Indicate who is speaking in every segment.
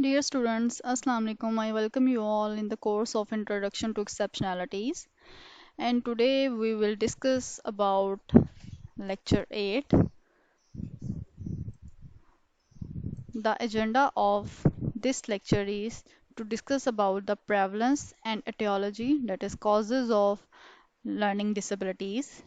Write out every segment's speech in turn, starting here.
Speaker 1: Dear students, Assalamu alaikum. I welcome you all in the course of Introduction to Exceptionalities. And today we will discuss about lecture 8. The agenda of this lecture is to discuss about the prevalence and etiology, that is causes of learning disabilities.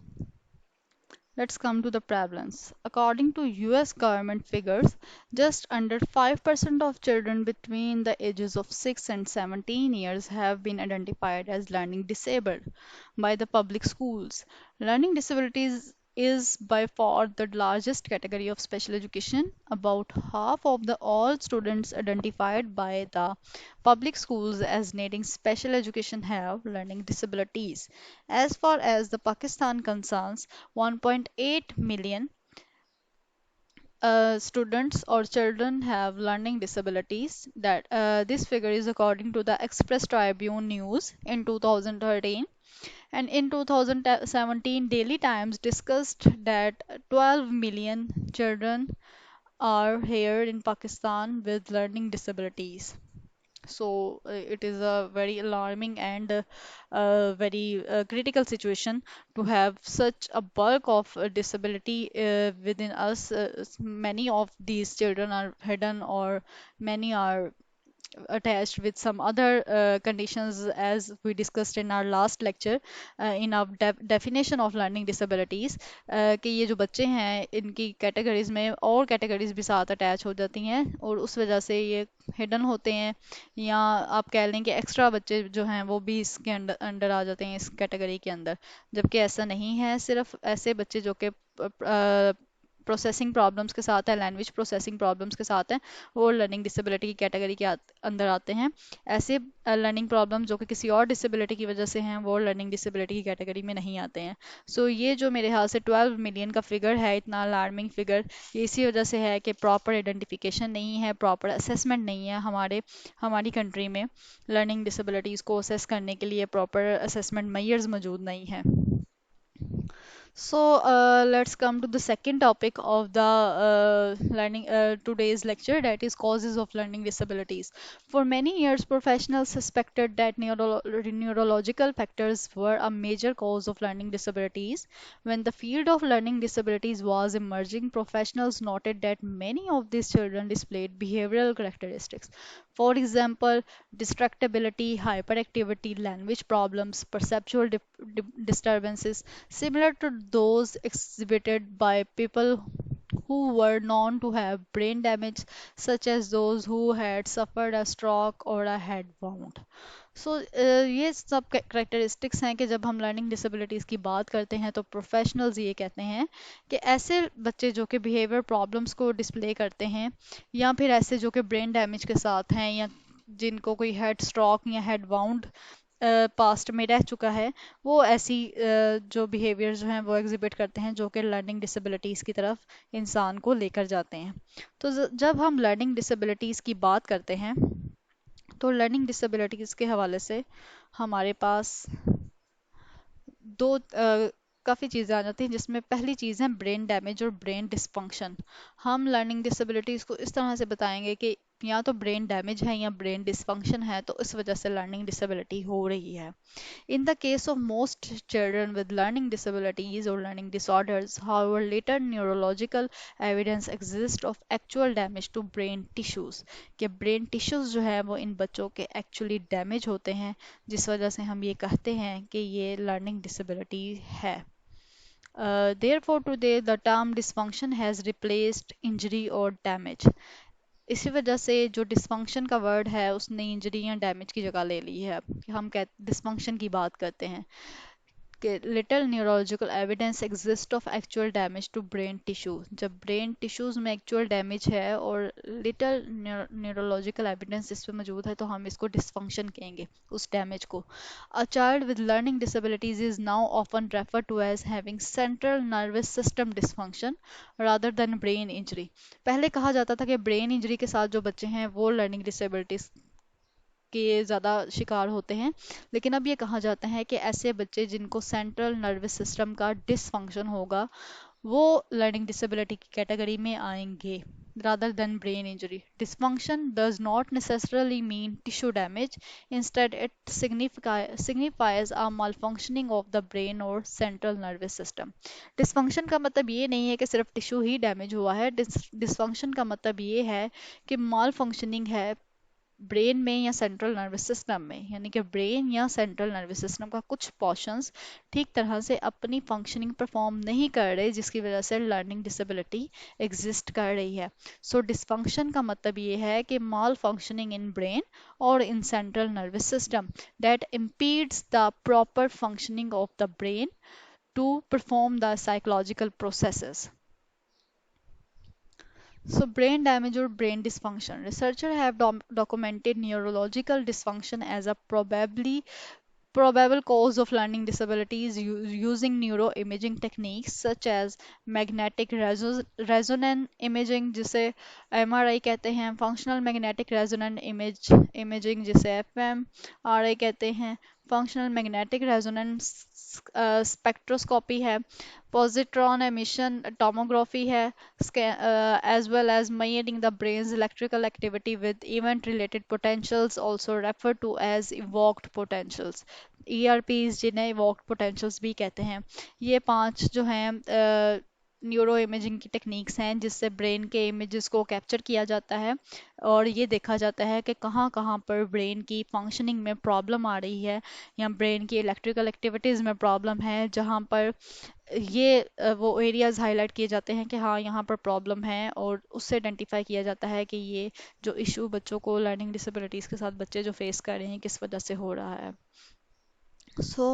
Speaker 1: Let's come to the prevalence. According to US government figures, just under 5% of children between the ages of 6 and 17 years have been identified as learning disabled by the public schools. Learning disabilities is by far the largest category of special education. About half of the all students identified by the public schools as needing special education have learning disabilities. As far as the Pakistan concerns, 1.8 million students or children have learning disabilities. That this figure is according to the Express Tribune News in 2013. And in 2017, Daily Times discussed that 12 million children are here in Pakistan with learning disabilities. So it is a very alarming and very critical situation to have such a bulk of disability within us. Many of these children are hidden, or many are attached with some other conditions, as we discussed in our last lecture in our definition of learning disabilities, कि ये जो बच्चे हैं इनकी categories में और categories भी साथ अटैच हो जाती हैं और उस वजह से ये हिडन होते हैं, या आप कह लें कि एक्स्ट्रा बच्चे जो हैं वो भी इसके अंडर अंडर आ जाते हैं इस कैटेगरी के अंदर, जबकि ऐसा नहीं है। सिर्फ ऐसे बच्चे जो कि प्रोसेसिंग प्रॉब्लम्स के साथ है, लैंग्वेज प्रोसेसिंग प्रॉब्लम्स के साथ हैं, वो लर्निंग डिसेबिलिटी की कैटेगरी के अंदर आते हैं। ऐसे लर्निंग प्रॉब्लम जो कि किसी और डिसेबिलिटी की वजह से हैं वो लर्निंग डिसेबिलिटी की कैटेगरी में नहीं आते हैं। सो ये जो मेरे ख्याल से 12 मिलियन का फिगर है, इतना अलार्मिंग फिगर, ये इसी वजह से है कि प्रॉपर आइडेंटिफिकेशन नहीं है, प्रॉपर असेसमेंट नहीं है हमारी कंट्री में। लर्निंग डिसेबिलिटीज़ को असेस करने के लिए प्रॉपर असेसमेंट मेजर्स मौजूद नहीं है। So let's come to the second topic of the learning today's lecture, that is causes of learning disabilities. For many years, professionals suspected that neurological factors were a major cause of learning disabilities. When the field of learning disabilities was emerging, professionals noted that many of these children displayed behavioral characteristics. For example, distractibility, hyperactivity, language problems, perceptual disturbances, similar to those exhibited by people who were known to have brain damage, such as those who had suffered a stroke or a head wound. सो ये सब characteristics हैं कि जब हम learning disabilities की बात करते हैं तो प्रोफेशनल्स ये कहते हैं कि ऐसे बच्चे जो कि बिहेवियर प्रॉब्लम्स को डिस्प्ले करते हैं, या फिर ऐसे जो कि ब्रेन डैमेज के साथ हैं, या जिनको कोई हेड स्ट्रोक या हेड वाउंड पास्ट में रह चुका है, वो ऐसी जो बिहेवियर जो हैं वो एग्जिबिट करते हैं जो कि लर्निंग डिसेबिलिटीज़ की तरफ इंसान को लेकर जाते हैं। तो जब हम लर्निंग डिसेबिलिटीज़ की बात करते हैं तो लर्निंग डिसेबिलिटीज़ के हवाले से हमारे पास दो काफ़ी चीज़ें आ जाती हैं, जिसमें पहली चीज़ है ब्रेन डैमेज और ब्रेन डिसफंक्शन। हम लर्निंग डिसेबिलिटीज़ को इस तरह से बताएंगे कि या तो ब्रेन डैमेज है या ब्रेन डिसफंक्शन है, तो इस वजह से लर्निंग डिसेबिलिटी हो रही है। In the case of most children with learning disabilities or learning disorders, however, later neurological evidence exists of actual damage to brain tissues, कि brain tissues जो है वो इन बच्चों के actually damage होते हैं, जिस वजह से हम ये कहते हैं कि ये learning disability है। Therefore, today the term dysfunction has replaced injury or damage. इसी वजह से जो डिस्फंक्शन का वर्ड है उसने इंजरी या डैमेज की जगह ले ली है। हम डिस्फंक्शन की बात करते हैं कि little neurological evidence exist of actual damage to brain tissue. जब ब्रेन टिश्यूज में एक्चुअल डैमेज है और लिटिल न्यूरोलॉजिकल एविडेंस इस पे मौजूद है, तो हम इसको डिस्फंक्शन कहेंगे उस डैमेज को। A child with learning disabilities is now often refer to as having central nervous system dysfunction rather than brain injury. पहले कहा जाता था कि ब्रेन इंजरी के साथ जो बच्चे हैं वो लर्निंग डिसेबिलिटीज के ज़्यादा शिकार होते हैं, लेकिन अब ये कहा जाता है कि ऐसे बच्चे जिनको सेंट्रल नर्वस सिस्टम का डिसफंक्शन होगा वो लर्निंग डिसेबिलिटी की कैटेगरी में आएंगे। rather than brain injury. Dysfunction does not necessarily mean tissue damage. Instead, it signifies a malfunctioning of the brain or central nervous system. Dysfunction का मतलब ये नहीं है कि सिर्फ टिश्यू ही डैमेज हुआ है. डिस्फंक्शन का मतलब ये है कि माल फंक्शनिंग है ब्रेन में या सेंट्रल नर्वस सिस्टम में, यानी कि ब्रेन या सेंट्रल नर्वस सिस्टम का कुछ पोर्शंस ठीक तरह से अपनी फंक्शनिंग परफॉर्म नहीं कर रहे, जिसकी वजह से लर्निंग डिसेबिलिटी एग्जिस्ट कर रही है. सो डिसफंक्शन का मतलब ये है कि माल फंक्शनिंग इन ब्रेन और in central nervous system that impedes the proper functioning of the brain to perform the psychological processes. So, brain damage or brain dysfunction. Researchers have documented neurological dysfunction as a probable cause of learning disabilities using neuroimaging techniques such as magnetic resonance imaging, जिसे MRI कहते हैं, functional magnetic resonance imaging जिसे fMRI कहते हैं, functional magnetic resonance spectroscopy है, positron emission tomography है, as well as measuring the brain's electrical activity with event related potentials, also referred to as evoked potentials. ERPs जिन्हें evoked potentials भी कहते हैं. ये पांच जो हैं न्यूरो इमेजिंग की टेक्निक्स हैं जिससे ब्रेन के इमेजेस को कैप्चर किया जाता है और ये देखा जाता है कि कहाँ कहाँ पर ब्रेन की फंक्शनिंग में प्रॉब्लम आ रही है या ब्रेन की इलेक्ट्रिकल एक्टिविटीज़ में प्रॉब्लम है, जहाँ पर ये वो एरियाज हाईलाइट किए जाते हैं कि हाँ यहाँ पर प्रॉब्लम है, और उससे आइडेंटिफाई किया जाता है कि ये जो इशू बच्चों को लर्निंग डिसेबिलिटीज़ के साथ बच्चे जो फेस कर रहे हैं किस वजह से हो रहा है. सो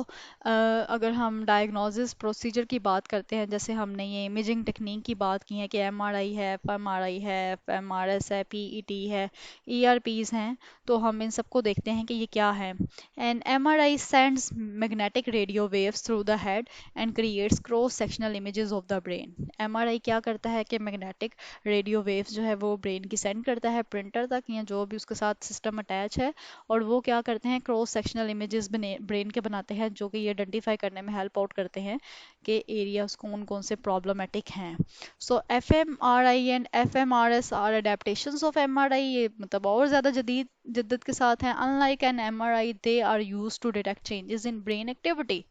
Speaker 1: अगर हम डायग्नोसिस प्रोसीजर की बात करते हैं, जैसे हमने ये इमेजिंग टेक्निक की बात की है कि एमआरआई है, एफएमआरआई है, एफएमआरएस है, पीईटी है, ईआरपीस हैं, तो हम इन सबको देखते हैं कि ये क्या है. And MRI sends magnetic radio waves through the head and creates cross sectional images of the brain. MRI क्या करता है कि मैग्नेटिक रेडियो वेव्स जो है वो ब्रेन की सेंड करता है प्रिंटर तक या जो भी उसके साथ सिस्टम अटैच है, और वो क्या करते हैं क्रॉस सेक्शनल इमेजेस बने ब्रेन के बनाते हैं जो कि ये आइडेंटिफाई करने में हेल्प आउट करते हैं कि एरियाज कौन कौन से प्रॉब्लमेटिक हैं. So F M R I and F M R S are adaptations of M R I, ये मतलब और ज़्यादा जदीद जिद्दत के साथ हैं. Unlike N M R I they are used to detect changes in brain activity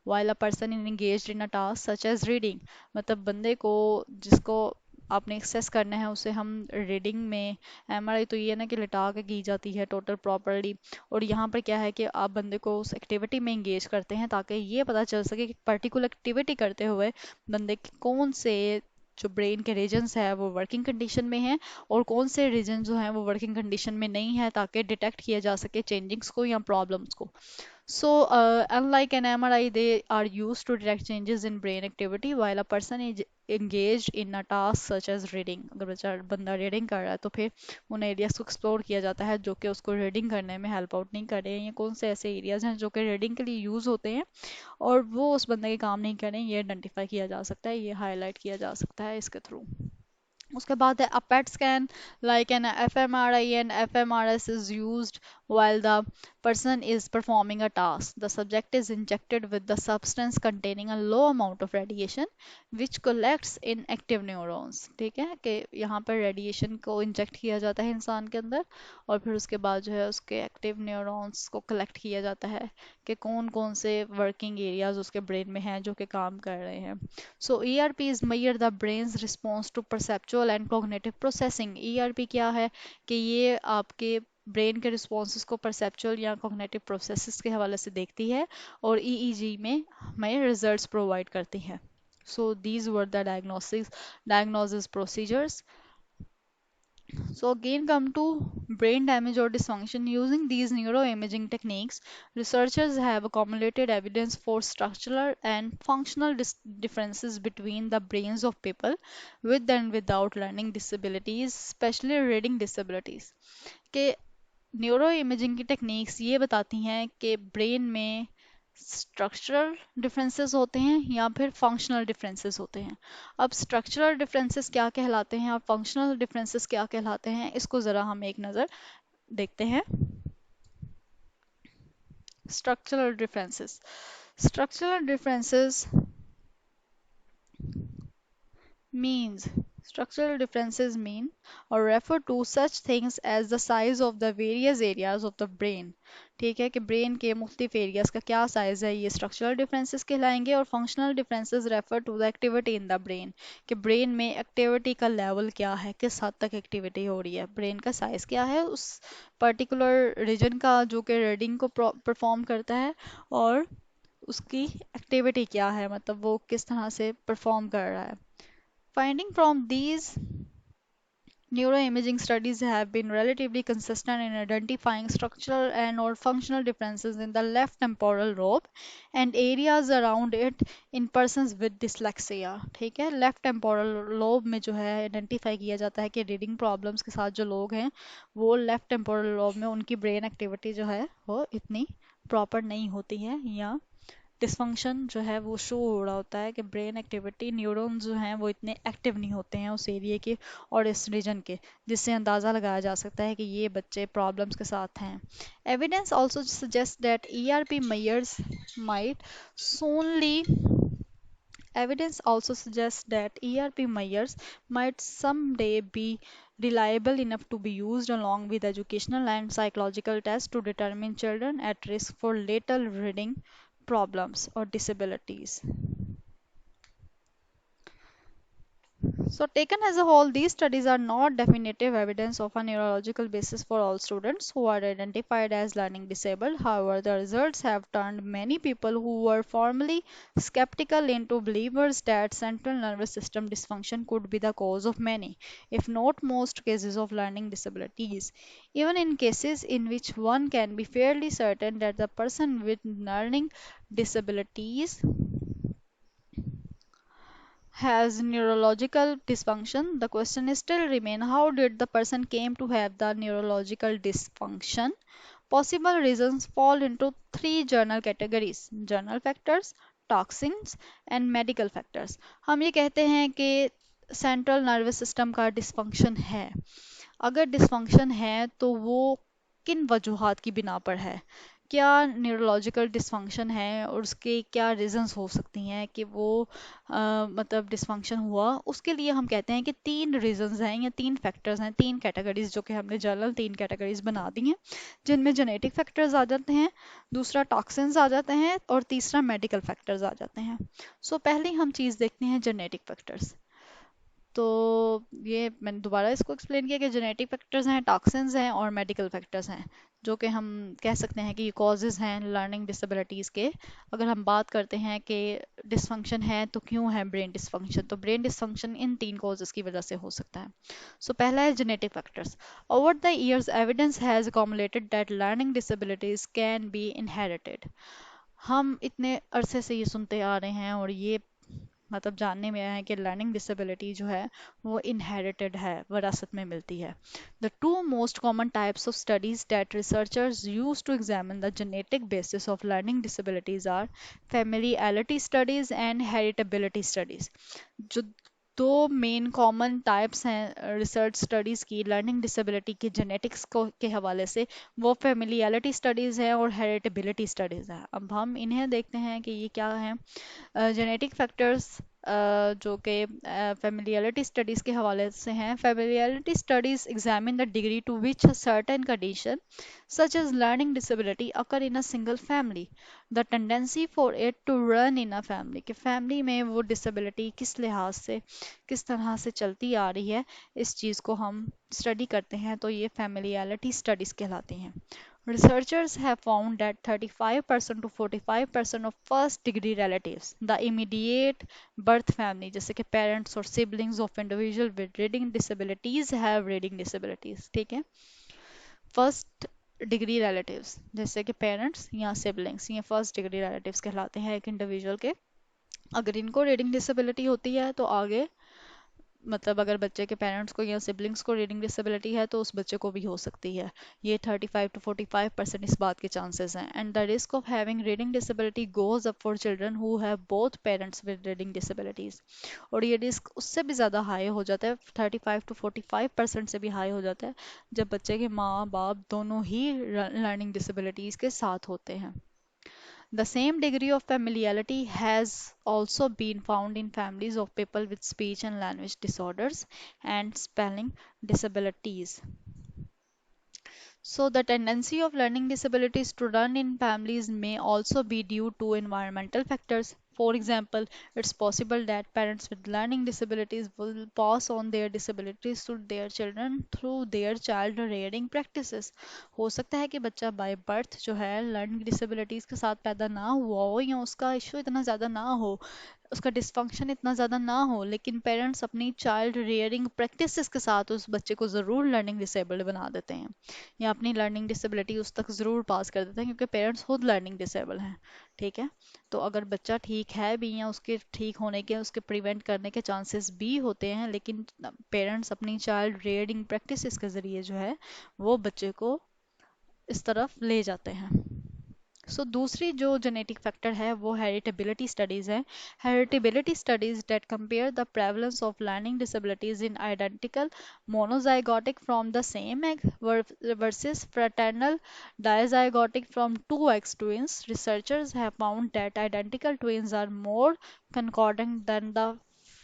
Speaker 1: while a person is engaged in a task such as reading. मतलब बंदे को जिसको आपने एक्सेस करना है उसे हम रीडिंग में, एमआरआई तो ये है ना कि लिटा के की जाती है टोटल प्रॉपर्ली, और यहाँ पर क्या है कि आप बंदे को उस एक्टिविटी में इंगेज करते हैं ताकि ये पता चल सके कि पर्टिकुलर एक्टिविटी करते हुए बंदे के कौन से जो ब्रेन के रीजन्स है वो वर्किंग कंडीशन में हैं और कौन से रीजन जो हैं वो वर्किंग कंडीशन में नहीं है, ताकि डिटेक्ट किया जा सके चेंजिंग्स को या प्रॉब्लम्स को. So, unlike an MRI, they are used to detect changes in brain activity while a person is engaged in a task such as reading. अगर बच्चा बंदा रीडिंग कर रहा है तो फिर उन एरियाज को एक्सप्लोर किया जाता है जो कि उसको रीडिंग करने में हेल्प आउट नहीं कर रहे हैं, या कौन से ऐसे एरियाज हैं जो कि रीडिंग के लिए यूज़ होते हैं और वो उस बंदे के काम नहीं कर रहे हैं, ये आइडेंटिफाई किया जा सकता है, ये हाईलाइट किया जा सकता है इसके थ्रू. उसके बाद है a PET scan like an fMRI and fMRS is used while the person is performing a task. The subject is injected with the substance containing a low amount of radiation which collects in active neurons. ठीक है कि यहाँ पर radiation को inject किया जाता है इंसान के अंदर और फिर उसके बाद जो है उसके एक्टिव न्यूरॉन्स को कलेक्ट किया जाता है कि कौन कौन से वर्किंग एरियाज उसके ब्रेन में हैं जो कि काम कर रहे हैं. So ERPs measure the brain's response to perceptual and cognitive processing. ERP क्या है कि ये आपके ब्रेन के रिस्पॉन्सेस को परसेप्चुअल या कॉग्निटिव प्रोसेसेस के हवाले से देखती है और EEG में हमें रिजल्ट्स प्रोवाइड करती है. So these were the diagnosis procedures. So again come to brain damage or dysfunction. Using these neuroimaging techniques, researchers have accumulated evidence for structural and functional differences between the brains of people with and without learning disabilities, especially reading disabilities. कि neuro imaging की techniques ये बताती हैं कि brain में structural differences होते हैं या फिर फंक्शनल डिफरेंसेस होते हैं. अब स्ट्रक्चरल डिफरेंसेस क्या कहलाते हैं और फंक्शनल डिफरेंसेस क्या कहलाते हैं, इसको ज़रा हम एक नज़र देखते हैं. Structural differences. Structural differences means Structural differences mean or refer to such things as the size of the various areas of the brain. ठीक है कि ब्रेन के मुख्तलिफ एरियाज का क्या साइज है, ये स्ट्रक्चरल डिफरेंसेस कहलाएंगे। और functional differences refer to the activity in the brain, कि ब्रेन में एक्टिविटी का लेवल क्या है, किस हद तक एक्टिविटी हो रही है, ब्रेन का साइज क्या है उस पर्टिकुलर रीजन का जो कि रीडिंग को परफॉर्म करता है, और उसकी एक्टिविटी क्या है, मतलब वो किस तरह से परफॉर्म कर रहा है। Finding from these neuroimaging studies have been relatively consistent in identifying structural and or functional differences in the left temporal lobe and areas around it in persons with dyslexia। ठीक है, लेफ्ट टेम्पोरल लोब में जो है identify किया जाता है कि reading problems के साथ जो लोग हैं वो लेफ्ट टेम्पोरल लोब में उनकी ब्रेन एक्टिविटी जो है वो इतनी प्रॉपर नहीं होती है, या डिसफंक्शन जो है वो शो हो रहा होता है कि ब्रेन एक्टिविटी न्यूरॉन्स जो हैं वो इतने एक्टिव नहीं होते हैं उस एरिया के और इस रीजन के, जिससे अंदाज़ा लगाया जा सकता है कि ये बच्चे प्रॉब्लम्स के साथ हैं। Evidence also suggest that ERP measures might solely Evidence also suggests that ERP measures might someday be reliable enough to be used along with educational and psychological tests to determine children at risk for later reading problems or disabilities. So, taken as a whole, these studies are not definitive evidence of a neurological basis for all students who are identified as learning disabled. However, the results have turned many people who were formerly skeptical into believers that central nervous system dysfunction could be the cause of many, if not most, cases of learning disabilities. Even in cases in which one can be fairly certain that the person with learning disabilities has neurological dysfunction, the question is still remain how did the person came to have the neurological dysfunction. Possible reasons fall into three general categories: general factors, toxins and medical factors। हम ये कहते हैं कि central nervous system का dysfunction है। अगर dysfunction है तो वो किन वजूहात की बिना पर है, क्या न्यूरोलॉजिकल डिसफंक्शन है और उसके क्या रीजंस हो सकती हैं कि वो मतलब डिसफंक्शन हुआ। उसके लिए हम कहते हैं कि तीन रीजंस हैं या तीन फैक्टर्स हैं, तीन कैटेगरीज जो कि हमने जनरल तीन कैटेगरीज बना दी हैं, जिनमें जेनेटिक फैक्टर्स आ जाते हैं, दूसरा टॉक्सिन्स आ जाते हैं और तीसरा मेडिकल फैक्टर्स आ जाते हैं। पहले हम चीज़ देखते हैं जेनेटिक फैक्टर्स। तो ये मैंने दोबारा इसको एक्सप्लेन किया कि जेनेटिक फैक्टर्स हैं, टॉक्सिन्स हैं और मेडिकल फैक्टर्स हैं, जो कि हम कह सकते हैं कि ये कॉजेज़ हैं लर्निंग डिसेबिलिटीज़ के। अगर हम बात करते हैं कि डिसफंक्शन है तो क्यों है ब्रेन डिसफंक्शन, तो ब्रेन डिसफंक्शन इन तीन कॉजेज़ की वजह से हो सकता है। पहला है genetic factors. Over the years evidence has accumulated that learning disabilities can be inherited. हम इतने अरसे से ये सुनते आ रहे हैं और ये मतलब जानने में आया है कि लर्निंग डिसेबिलिटी जो है वो इनहेरिटेड है, विरासत में मिलती है। The two most common types of studies that researchers use to examine the genetic basis of learning disabilities are familiality studies and heritability studies. जो दो मेन कॉमन टाइप्स हैं रिसर्च स्टडीज़ की लर्निंग डिसेबिलिटी के genetics को के हवाले से, वो फैमिलियलिटी स्टडीज़ हैं और हेरिटेबिलिटी स्टडीज़ हैं। अब हम इन्हें देखते हैं कि ये क्या हैं। जेनेटिक फैक्टर्स जो कि फैमिलियलिटी स्टडीज़ के हवाले से हैं। Familiality studies examine the degree to which a certain condition such as learning disability occur in a single family, the tendency for it to run in a family, कि family में वो disability किस लिहाज से किस तरह से चलती आ रही है, इस चीज़ को हम स्टडी करते हैं, तो ये फैमिलियलिटी स्टडीज़ कहलाती हैं। Researchers have found that 35% to 45% of first degree relatives, the immediate birth family, जैसे कि parents और siblings of individual with reading disabilities have reading disabilities। ठीक है, फर्स्ट डिग्री रिलेटिव्स जैसे कि पेरेंट्स या सिबलिंग्स, ये फर्स्ट डिग्री रिलेटिव्स कहलाते हैं एक इंडिविजुअल के। अगर इनको रीडिंग डिसेबिलिटी होती है तो आगे मतलब अगर बच्चे के पेरेंट्स को या सिबलिंग्स को रीडिंग डिसेबिलिटी है तो उस बच्चे को भी हो सकती है। ये 35 to 45% इस बात के चांसेस हैं। And the risk of having reading disability goes up for children who have both parents with reading disabilities. और ये रिस्क उससे भी ज़्यादा हाई हो जाता है, 35 to 45% से भी हाई हो जाता है जब बच्चे के माँ बाप दोनों ही लर्निंग डिसेबिलिटीज़ के साथ होते हैं। The same degree of familiarity has also been found in families of people with speech and language disorders and spelling disabilities. So, the tendency of learning disabilities to run in families may also be due to environmental factors. For example, it's possible that parents with learning disabilities will pass on their disabilities to their children through their child rearing practices. हो सकता है कि बच्चा by birth जो है learning disabilities के साथ पैदा ना हुआ हो या उसका इशू इतना ज़्यादा ना हो, उसका डिस्फंक्शन इतना ज़्यादा ना हो, लेकिन पेरेंट्स अपनी चाइल्ड रियरिंग प्रैक्टिसेस के साथ उस बच्चे को ज़रूर लर्निंग डिसेबल्ड बना देते हैं या अपनी लर्निंग डिसेबिलिटी उस तक ज़रूर पास कर देते हैं क्योंकि पेरेंट्स खुद लर्निंग डिसेबल हैं। ठीक है, तो अगर बच्चा ठीक है भी या उसके ठीक होने के उसके प्रिवेंट करने के चांसेस भी होते हैं, लेकिन पेरेंट्स अपनी चाइल्ड रियरिंग प्रैक्टिसेस के ज़रिए जो है वो बच्चे को इस तरफ ले जाते हैं। सो दूसरी जो जेनेटिक फैक्टर है वो हेरिटेबिलिटी स्टडीज है। Heritability studies that compare the prevalence of learning disabilities in identical monozygotic from the same egg versus fraternal dizygotic from two X twins. Researchers have found that identical twins are more concordant than the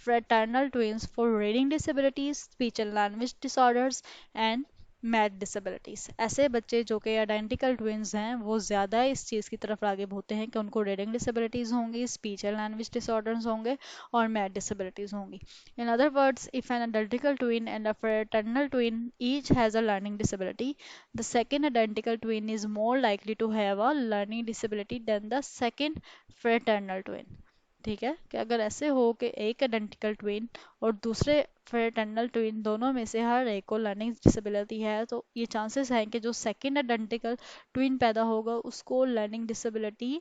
Speaker 1: fraternal twins for reading disabilities, speech and language disorders, and math disabilities. ऐसे बच्चे जो कि identical twins हैं वो ज़्यादा इस चीज़ की तरफ राग़िब होते हैं कि उनको रीडिंग डिसेबिलिटीज़ होंगी, स्पीच एंड लैंग्वेज डिसऑर्डर्स होंगे और मैथ डिसेबिलिटीज़ होंगी। In other words, if an identical twin and a fraternal twin each has a learning disability, the second identical twin is more likely to have a learning disability than the second fraternal twin। ठीक है, कि अगर ऐसे हो कि एक identical twin और दूसरे फ्रेटर्नल ट्विन दोनों में से हर एक को लर्निंग डिसेबिलिटी है, तो ये चांसेस हैं कि जो सेकंड आइडेंटिकल ट्विन पैदा होगा उसको learning disability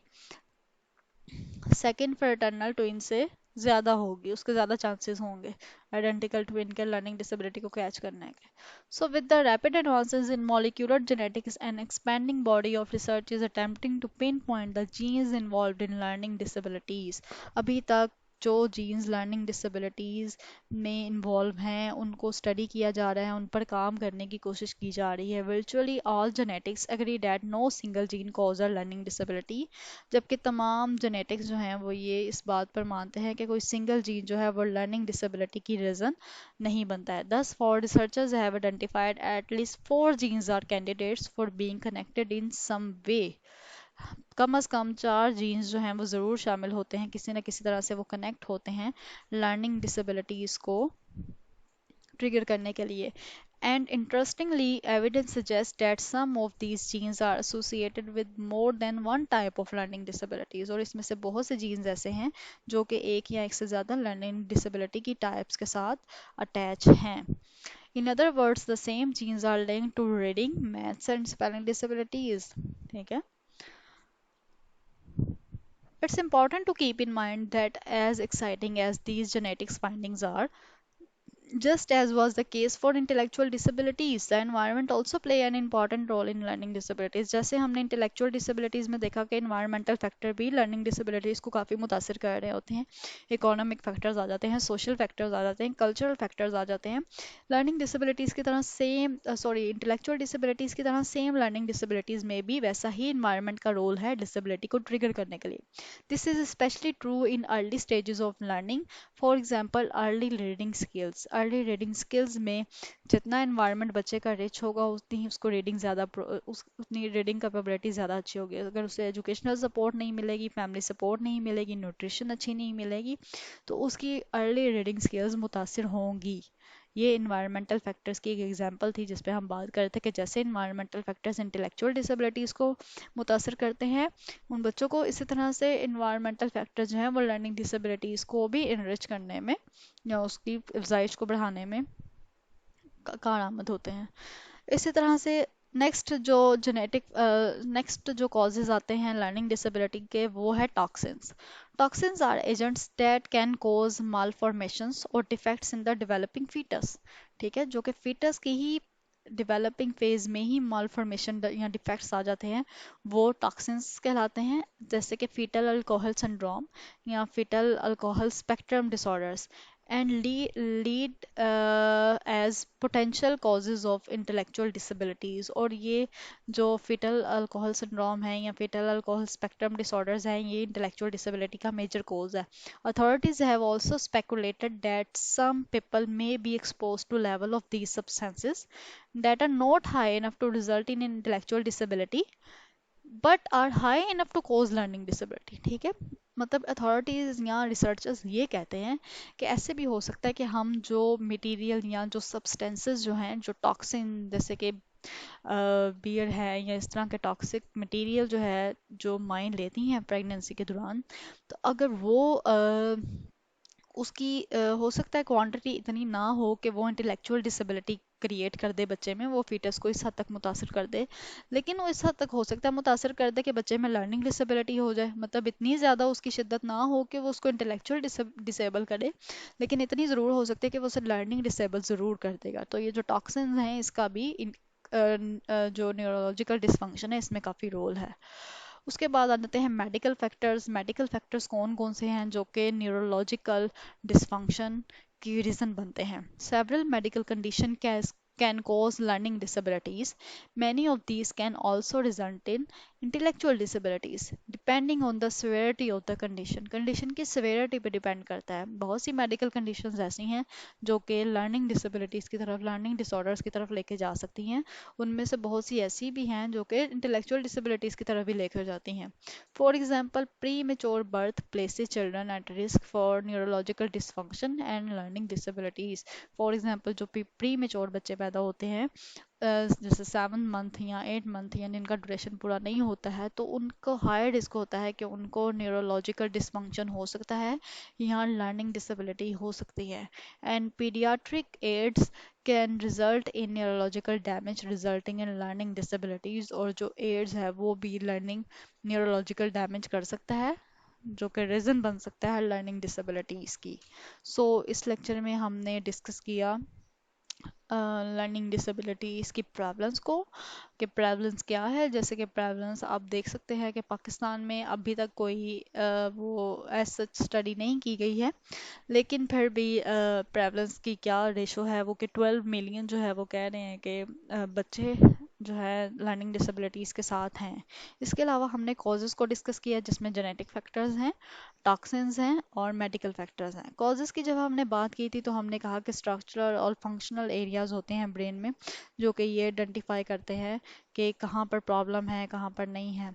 Speaker 1: second fraternal twin से ज़्यादा होगी, उसके ज़्यादा चांसेस होंगे आइडेंटिकल ट्विन के लर्निंग डिसेबिलिटी को कैच करने के। So with the rapid advances in molecular genetics, an expanding body of research is attempting to pinpoint the genes involved in learning disabilities। अभी तक जो जीन्स लर्निंग डिसेबिलिटीज़ में involve हैं उनको स्टडी किया जा रहा है, उन पर काम करने की कोशिश की जा रही है। Virtually all genetics agree that no single gene cause a learning disability, जबकि तमाम जेनेटिक्स जो हैं वो ये इस बात पर मानते हैं कि कोई सिंगल जीन जो है वो लर्निंग डिसेबिलिटी की रीज़न नहीं बनता है। Thus for researchers have identified at least 4 genes are candidates for being connected in some way. कम अज़ कम 4 जीन्स जो हैं वो ज़रूर शामिल होते हैं, किसी न किसी तरह से वो कनेक्ट होते हैं लर्निंग डिसेबिलिटीज़ को ट्रिगर करने के लिए। And interestingly, evidence suggests that some of these genes are associated with more than one type of learning disabilities। और इसमें से बहुत से जीन्स ऐसे हैं जो कि एक या एक से ज़्यादा लर्निंग डिसेबिलिटी की टाइप्स के साथ अटैच हैं। In other words, the same genes are linked to reading, maths and spelling disabilities। ठीक है। It's important to keep in mind that as exciting as these genetics findings are, just as was the case for intellectual disabilities, the environment also play an important role in learning disabilities। जैसे हमने intellectual disabilities में देखा कि environmental factor भी learning disabilities को काफ़ी मुतासिर कर रहे होते हैं। economic factors आ जाते हैं, social factors आ जाते हैं, cultural factors आ जाते हैं। learning disabilities की तरह same intellectual disabilities की तरह same learning disabilities में भी वैसा ही environment का role है disability को trigger करने के लिए। This is especially true in early stages of learning। For example early reading skills, early reading skills में जितना इन्वायरमेंट बच्चे का रिच होगा उतनी ही उसको रीडिंग ज़्यादा उतनी रीडिंग कैपेबिलिटी ज़्यादा अच्छी होगी। अगर उसे एजुकेशनल सपोर्ट नहीं मिलेगी, फैमिली सपोर्ट नहीं मिलेगी, न्यूट्रिशन अच्छी नहीं मिलेगी, तो उसकी अर्ली रीडिंग स्किल्स मुतासिर होंगी। ये इन्वायरमेंटल फैक्टर्स की एक एग्जांपल थी जिस पे हम बात कर रहे थे कि जैसे इन्वायरमेंटल फैक्टर्स इंटेलेक्चुअल डिसेबिलिटीज़ को मुतासर करते हैं उन बच्चों को, इसी तरह से इन्वायरमेंटल फैक्टर्स जो हैं वो लर्निंग डिसेबिलिटीज़ को भी इनरिच करने में या उसकी अफजाइश को बढ़ाने में कारआमद होते हैं। इसी तरह से नेक्स्ट जो कॉजेज आते हैं लर्निंग डिसेबिलिटी के वो है toxins. Toxins are agents that can cause malformations और defects in the developing foetus. ठीक है, जो कि फीटस की ही डेवलपिंग फेज में ही मालफॉर्मेशन या डिफेक्ट्स आ जाते हैं, वो टॉक्सिन्स कहलाते हैं, जैसे कि फीटल अल्कोहल सिंड्रोम या fetal alcohol spectrum disorders. and lead as potential causes of intellectual disabilities। और ये जो fetal alcohol syndrome है या fetal alcohol spectrum disorders हैं, ये intellectual disability का major cause है। Authorities have also speculated that some people may be exposed to level of these substances that are not high enough to result in intellectual disability but are high enough to cause learning disability. ठीक है, मतलब authorities या researchers ये कहते हैं कि ऐसे भी हो सकता है कि हम जो मटेरियल या जो सब्सटेंसेस जो हैं, जो टॉक्सिन जैसे कि बियर है या इस तरह के टॉक्सिक मटेरियल जो है जो माइंड लेती हैं प्रेगनेंसी के दौरान, तो अगर वो उसकी हो सकता है क्वांटिटी इतनी ना हो कि वो इंटेलेक्चुअल डिसेबिलिटी क्रिएट कर दे बच्चे में, वो फीटस को इस हद तक मुतासर कर दे। लेकिन वो इस हद तक हो सकता है मुतासर कर दे कि बच्चे में लर्निंग डिसेबिलिटी हो जाए, मतलब इतनी ज़्यादा उसकी शिद्दत ना हो कि वो उसको इंटेलेक्चुअल डिसेबल करे, लेकिन इतनी ज़रूर हो सकती है कि वो उसे लर्निंग डिसेबल ज़रूर कर देगा। तो ये जो टॉक्सिन्स हैं इसका भी जो न्यूरोलॉजिकल डिसफंक्शन है इसमें काफ़ी रोल है। उसके बाद आ जाते हैं मेडिकल फैक्टर्स। मेडिकल फैक्टर्स कौन कौन से हैं जो कि न्यूरोलॉजिकल डिसफंक्शन की रीज़न बनते हैं? Several medical condition can cause learning disabilities. Many of these can also result in intellectual disabilities depending on the severity of the condition। Condition की severity पे डिपेंड करता है। बहुत सी मेडिकल कंडीशंस ऐसी हैं जो कि लर्निंग डिसेबिलिटीज़ की तरफ, लर्निंग डिसऑर्डर्स की तरफ लेके जा सकती हैं। उनमें से बहुत सी ऐसी भी हैं जो कि इंटेलेक्चुअल डिसेबिलिटीज़ की तरफ भी लेकर जाती हैं। For example, pre mature birth places children at risk for neurological dysfunction and learning disabilities. For example, जो प्री मेच्योर बच्चे पैदा होते हैं जैसे 7 मंथ या 8 मंथ या जिनका ड्यूरेशन पूरा नहीं होता है, तो उनको हाई रिस्क होता है कि उनको न्यूरोलॉजिकल डिसफंक्शन हो सकता है या लर्निंग डिसेबिलिटी हो सकती है। And paediatric AIDS can result in neurological damage resulting in learning disabilities. और जो एड्स है वो भी लर्निंग न्यूरोलॉजिकल डैमेज कर सकता है, जो कि रीज़न बन सकता है लर्निंग डिसेबिलिटीज़ की। सो इस लेक्चर में हमने डिस्कस किया लर्निंग डिसेबिलिटीज़ की प्रेवलेंस को, कि प्रेवलेंस क्या है। जैसे कि प्रेवलेंस आप देख सकते हैं कि पाकिस्तान में अभी तक कोई वो एज सच स्टडी नहीं की गई है, लेकिन फिर भी प्रेवलेंस की क्या रेशो है वो कि 12 मिलियन जो है वो कह रहे हैं कि बच्चे जो है लर्निंग डिसेबिलिटीज़ के साथ हैं। इसके अलावा हमने कॉजेज़ को डिस्कस किया जिसमें जेनेटिक फैक्टर्स हैं, टॉक्सिन्स हैं और मेडिकल फैक्टर्स हैं। कॉजेज़ की जब हमने बात की थी तो हमने कहा कि स्ट्रक्चरल और फंक्शनल एरियाज होते हैं ब्रेन में जो कि ये आइडेंटिफाई करते हैं कि कहाँ पर प्रॉब्लम है कहाँ पर नहीं है।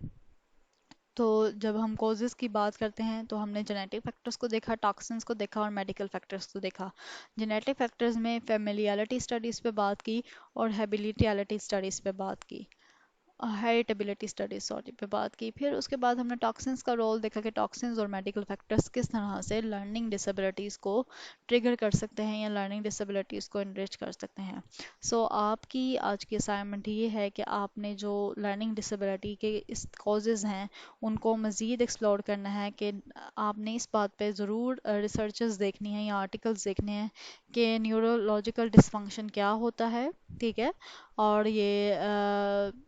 Speaker 1: तो जब हम कॉजेज़ की बात करते हैं तो हमने जेनेटिक फैक्टर्स को देखा, टॉक्सिन्स को देखा और मेडिकल फैक्टर्स को देखा। जेनेटिक फैक्टर्स में फेमिलियरिटी स्टडीज़ पे बात की और हैबिलिटियलिटी स्टडीज़ पे बात की, हेरिटेबिलिटी स्टडीज सॉरी पे बात की। फिर उसके बाद हमने टॉक्सिन्स का रोल देखा कि टॉक्सिन्स और मेडिकल फैक्टर्स किस तरह से लर्निंग डिसेबिलिटीज़ को ट्रिगर कर सकते हैं या लर्निंग डिसेबिलिटीज़ को इनरिच कर सकते हैं। सो आपकी आज की असाइनमेंट ये है कि आपने जो लर्निंग डिसेबिलिटी के इस कॉजेज़ हैं उनको मज़ीद एक्सप्लोर करना है, कि आपने इस बात पे ज़रूर रिसर्चेस देखनी है या आर्टिकल्स देखने हैं कि न्यूरोलॉजिकल डिसफंक्शन क्या होता है। ठीक है, और ये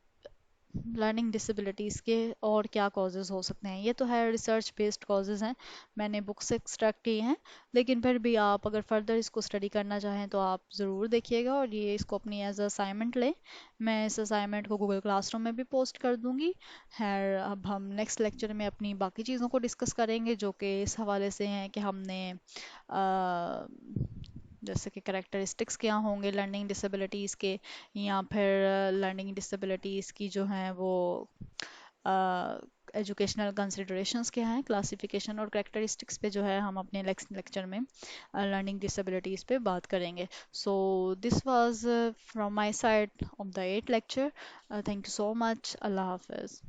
Speaker 1: लर्निंग डिसेबिलिटीज़ के और क्या कॉजेज़ हो सकते हैं। ये तो है रिसर्च बेस्ड कॉजेज़ हैं, मैंने बुक से एक्सट्रैक्ट किए हैं, लेकिन फिर भी आप अगर फर्दर इसको स्टडी करना चाहें तो आप ज़रूर देखिएगा और ये इसको अपनी एज असाइनमेंट लें। मैं इस असाइनमेंट को गूगल क्लासरूम में भी पोस्ट कर दूँगी। खैर, अब हम नेक्स्ट लेक्चर में अपनी बाकी चीज़ों को डिस्कस करेंगे जो कि इस हवाले से हैं कि हमने जैसे कि करेक्टरिस्टिक्स क्या होंगे लर्निंग डिसेबिलिटीज़ के, या फिर लर्निंग डिसेबिलिटीज़ की जो हैं वो एजुकेशनल कंसिडरेशंस क्या हैं, क्लासिफिकेशन और करेक्टरिस्टिक्स पे जो है हम अपने नेक्स्ट लेक्चर में लर्निंग डिसेबिलिटीज़ पे बात करेंगे। So this was from my side of the 8th lecture. Thank you so much. अल्लाह हाफिज़।